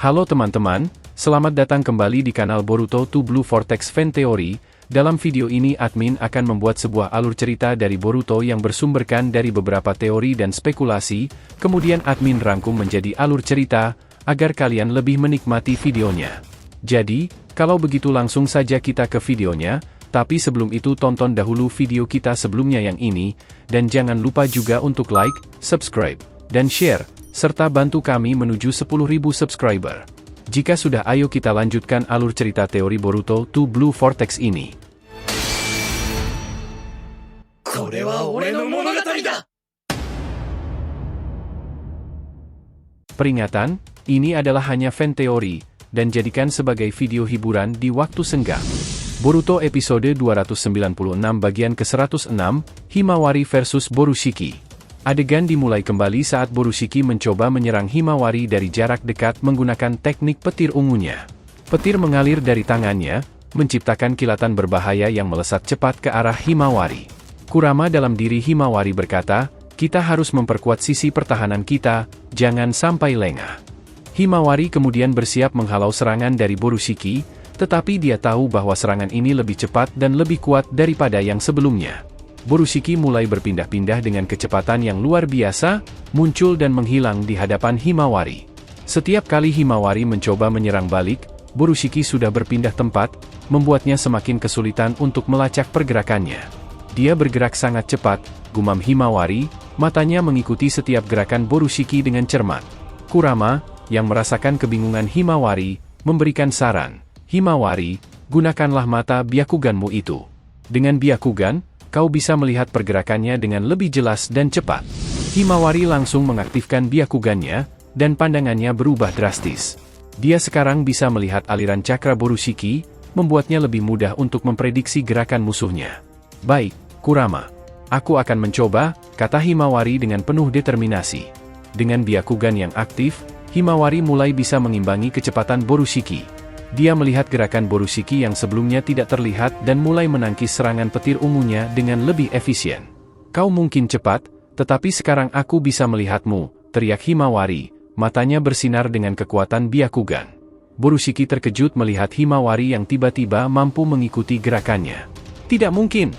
Halo teman-teman, selamat datang kembali di kanal Boruto 2 Blue Vortex Fan Theory. Dalam video ini admin akan membuat sebuah alur cerita dari Boruto yang bersumberkan dari beberapa teori dan spekulasi, kemudian admin rangkum menjadi alur cerita, agar kalian lebih menikmati videonya. Jadi, kalau begitu langsung saja kita ke videonya, tapi sebelum itu tonton dahulu video kita sebelumnya yang ini, dan jangan lupa juga untuk like, subscribe, dan share, serta bantu kami menuju 10.000 subscriber. Jika sudah, ayo kita lanjutkan alur cerita teori Boruto 2 Blue Vortex ini. Peringatan, ini adalah hanya fan teori, dan jadikan sebagai video hiburan di waktu senggang. Boruto episode 296 bagian ke-106, Himawari versus Borushiki. Adegan dimulai kembali saat Borushiki mencoba menyerang Himawari dari jarak dekat menggunakan teknik petir ungunya. Petir mengalir dari tangannya, menciptakan kilatan berbahaya yang melesat cepat ke arah Himawari. Kurama dalam diri Himawari berkata, "Kita harus memperkuat sisi pertahanan kita, jangan sampai lengah." Himawari kemudian bersiap menghalau serangan dari Borushiki, tetapi dia tahu bahwa serangan ini lebih cepat dan lebih kuat daripada yang sebelumnya. Borushiki mulai berpindah-pindah dengan kecepatan yang luar biasa, muncul dan menghilang di hadapan Himawari. Setiap kali Himawari mencoba menyerang balik, Borushiki sudah berpindah tempat, membuatnya semakin kesulitan untuk melacak pergerakannya. Dia bergerak sangat cepat, gumam Himawari, matanya mengikuti setiap gerakan Borushiki dengan cermat. Kurama, yang merasakan kebingungan Himawari, memberikan saran, "Himawari, gunakanlah mata Byakuganmu itu. Dengan Byakugan, kau bisa melihat pergerakannya dengan lebih jelas dan cepat." Himawari langsung mengaktifkan Byakugannya, dan pandangannya berubah drastis. Dia sekarang bisa melihat aliran cakra Borushiki, membuatnya lebih mudah untuk memprediksi gerakan musuhnya. "Baik, Kurama. Aku akan mencoba," kata Himawari dengan penuh determinasi. Dengan Byakugan yang aktif, Himawari mulai bisa mengimbangi kecepatan Borushiki. Dia melihat gerakan Borushiki yang sebelumnya tidak terlihat dan mulai menangkis serangan petir ungunya dengan lebih efisien. "Kau mungkin cepat, tetapi sekarang aku bisa melihatmu," teriak Himawari, matanya bersinar dengan kekuatan Byakugan. Borushiki terkejut melihat Himawari yang tiba-tiba mampu mengikuti gerakannya. "Tidak mungkin!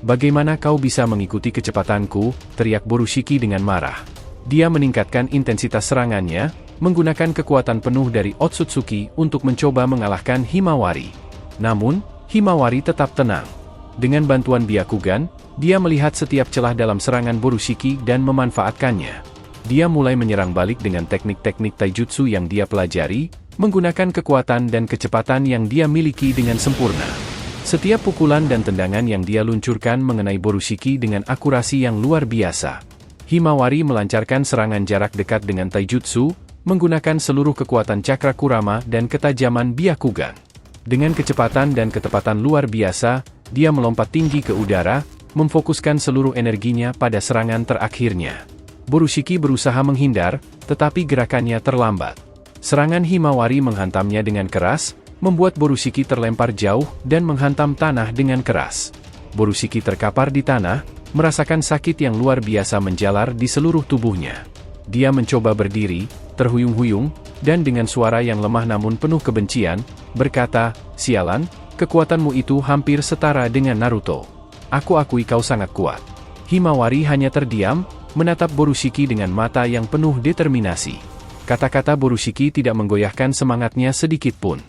Bagaimana kau bisa mengikuti kecepatanku?" teriak Borushiki dengan marah. Dia meningkatkan intensitas serangannya, menggunakan kekuatan penuh dari Otsutsuki untuk mencoba mengalahkan Himawari. Namun, Himawari tetap tenang. Dengan bantuan Byakugan, dia melihat setiap celah dalam serangan Borushiki dan memanfaatkannya. Dia mulai menyerang balik dengan teknik-teknik taijutsu yang dia pelajari, menggunakan kekuatan dan kecepatan yang dia miliki dengan sempurna. Setiap pukulan dan tendangan yang dia luncurkan mengenai Borushiki dengan akurasi yang luar biasa. Himawari melancarkan serangan jarak dekat dengan taijutsu, menggunakan seluruh kekuatan cakra Kurama dan ketajaman Byakugan. Dengan kecepatan dan ketepatan luar biasa, dia melompat tinggi ke udara, memfokuskan seluruh energinya pada serangan terakhirnya. Borushiki berusaha menghindar, tetapi gerakannya terlambat. Serangan Himawari menghantamnya dengan keras, membuat Borushiki terlempar jauh dan menghantam tanah dengan keras. Borushiki terkapar di tanah, merasakan sakit yang luar biasa menjalar di seluruh tubuhnya. Dia mencoba berdiri, terhuyung-huyung, dan dengan suara yang lemah namun penuh kebencian, berkata, "Sialan, kekuatanmu itu hampir setara dengan Naruto. Aku akui kau sangat kuat." Himawari hanya terdiam, menatap Borushiki dengan mata yang penuh determinasi. Kata-kata Borushiki tidak menggoyahkan semangatnya sedikit pun.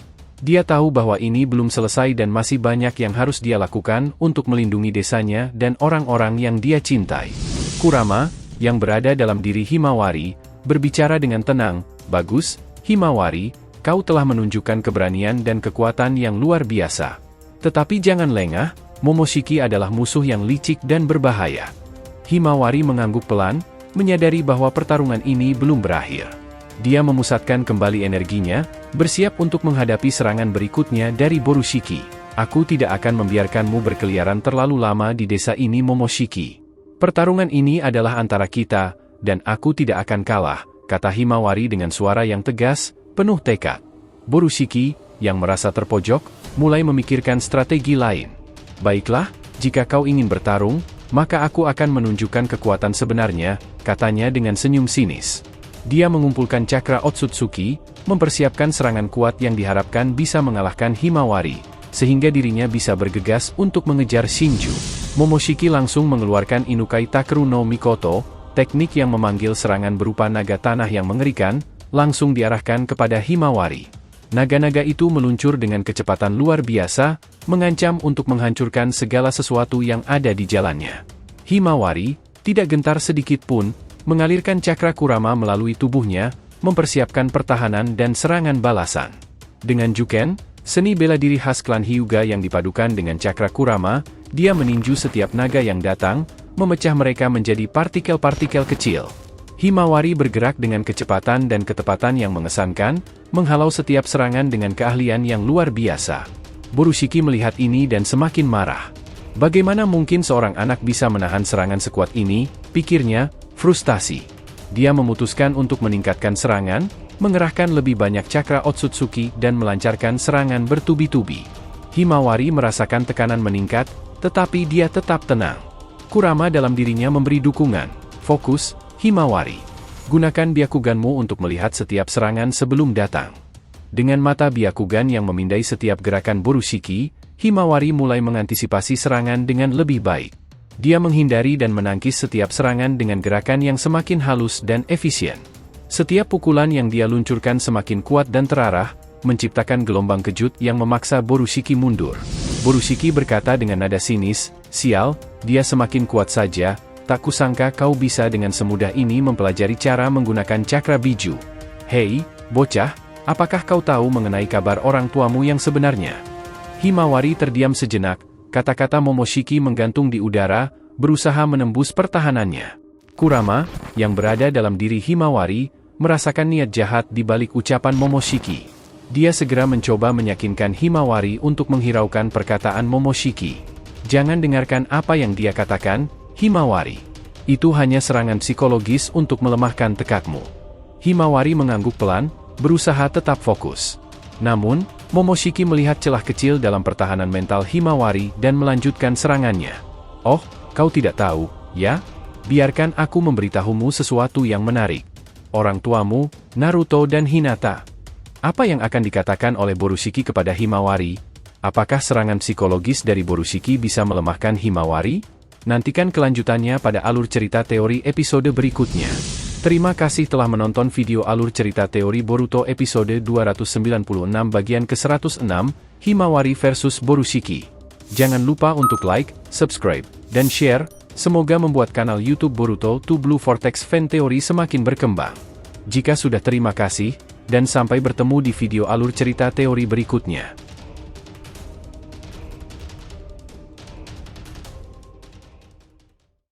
Dia tahu bahwa ini belum selesai dan masih banyak yang harus dia lakukan untuk melindungi desanya dan orang-orang yang dia cintai. Kurama, yang berada dalam diri Himawari, berbicara dengan tenang, "Bagus, Himawari, kau telah menunjukkan keberanian dan kekuatan yang luar biasa. Tetapi jangan lengah, Momoshiki adalah musuh yang licik dan berbahaya." Himawari mengangguk pelan, menyadari bahwa pertarungan ini belum berakhir. Dia memusatkan kembali energinya, bersiap untuk menghadapi serangan berikutnya dari Borushiki. "Aku tidak akan membiarkanmu berkeliaran terlalu lama di desa ini, Momoshiki. Pertarungan ini adalah antara kita, dan aku tidak akan kalah," kata Himawari dengan suara yang tegas, penuh tekad. Borushiki, yang merasa terpojok, mulai memikirkan strategi lain. "Baiklah, jika kau ingin bertarung, maka aku akan menunjukkan kekuatan sebenarnya," katanya dengan senyum sinis. Dia mengumpulkan cakra Otsutsuki, mempersiapkan serangan kuat yang diharapkan bisa mengalahkan Himawari, sehingga dirinya bisa bergegas untuk mengejar Shinju. Momoshiki langsung mengeluarkan Inukai Takeru no Mikoto, teknik yang memanggil serangan berupa naga tanah yang mengerikan, langsung diarahkan kepada Himawari. Naga-naga itu meluncur dengan kecepatan luar biasa, mengancam untuk menghancurkan segala sesuatu yang ada di jalannya. Himawari tidak gentar sedikit pun, mengalirkan cakra Kurama melalui tubuhnya, mempersiapkan pertahanan dan serangan balasan. Dengan Juken, seni bela diri khas klan Hyuga yang dipadukan dengan cakra Kurama, dia meninju setiap naga yang datang, memecah mereka menjadi partikel-partikel kecil. Himawari bergerak dengan kecepatan dan ketepatan yang mengesankan, menghalau setiap serangan dengan keahlian yang luar biasa. Borushiki melihat ini dan semakin marah. Bagaimana mungkin seorang anak bisa menahan serangan sekuat ini, pikirnya, frustasi. Dia memutuskan untuk meningkatkan serangan, mengerahkan lebih banyak cakra Otsutsuki dan melancarkan serangan bertubi-tubi. Himawari merasakan tekanan meningkat, tetapi dia tetap tenang. Kurama dalam dirinya memberi dukungan. Fokus, Himawari. Gunakan Byakuganmu untuk melihat setiap serangan sebelum datang. Dengan mata Byakugan yang memindai setiap gerakan Borushiki, Himawari mulai mengantisipasi serangan dengan lebih baik. Dia menghindari dan menangkis setiap serangan dengan gerakan yang semakin halus dan efisien. Setiap pukulan yang dia luncurkan semakin kuat dan terarah, menciptakan gelombang kejut yang memaksa Borushiki mundur. Borushiki berkata dengan nada sinis, "Sial, dia semakin kuat saja, tak kusangka kau bisa dengan semudah ini mempelajari cara menggunakan cakra biju. Hei, bocah, apakah kau tahu mengenai kabar orang tuamu yang sebenarnya?" Himawari terdiam sejenak. Kata-kata Momoshiki menggantung di udara, berusaha menembus pertahanannya. Kurama, yang berada dalam diri Himawari, merasakan niat jahat di balik ucapan Momoshiki. Dia segera mencoba meyakinkan Himawari untuk menghiraukan perkataan Momoshiki. "Jangan dengarkan apa yang dia katakan, Himawari. Itu hanya serangan psikologis untuk melemahkan tekadmu." Himawari mengangguk pelan, berusaha tetap fokus. Namun, Momoshiki melihat celah kecil dalam pertahanan mental Himawari dan melanjutkan serangannya. "Oh, kau tidak tahu, ya? Biarkan aku memberitahumu sesuatu yang menarik. Orang tuamu, Naruto dan Hinata." Apa yang akan dikatakan oleh Borushiki kepada Himawari? Apakah serangan psikologis dari Borushiki bisa melemahkan Himawari? Nantikan kelanjutannya pada alur cerita teori episode berikutnya. Terima kasih telah menonton video alur cerita teori Boruto episode 296 bagian ke-106, Himawari versus Borushiki. Jangan lupa untuk like, subscribe, dan share, semoga membuat kanal YouTube Boruto 2 Blue Vortex Fan Theory semakin berkembang. Jika sudah terima kasih, dan sampai bertemu di video alur cerita teori berikutnya.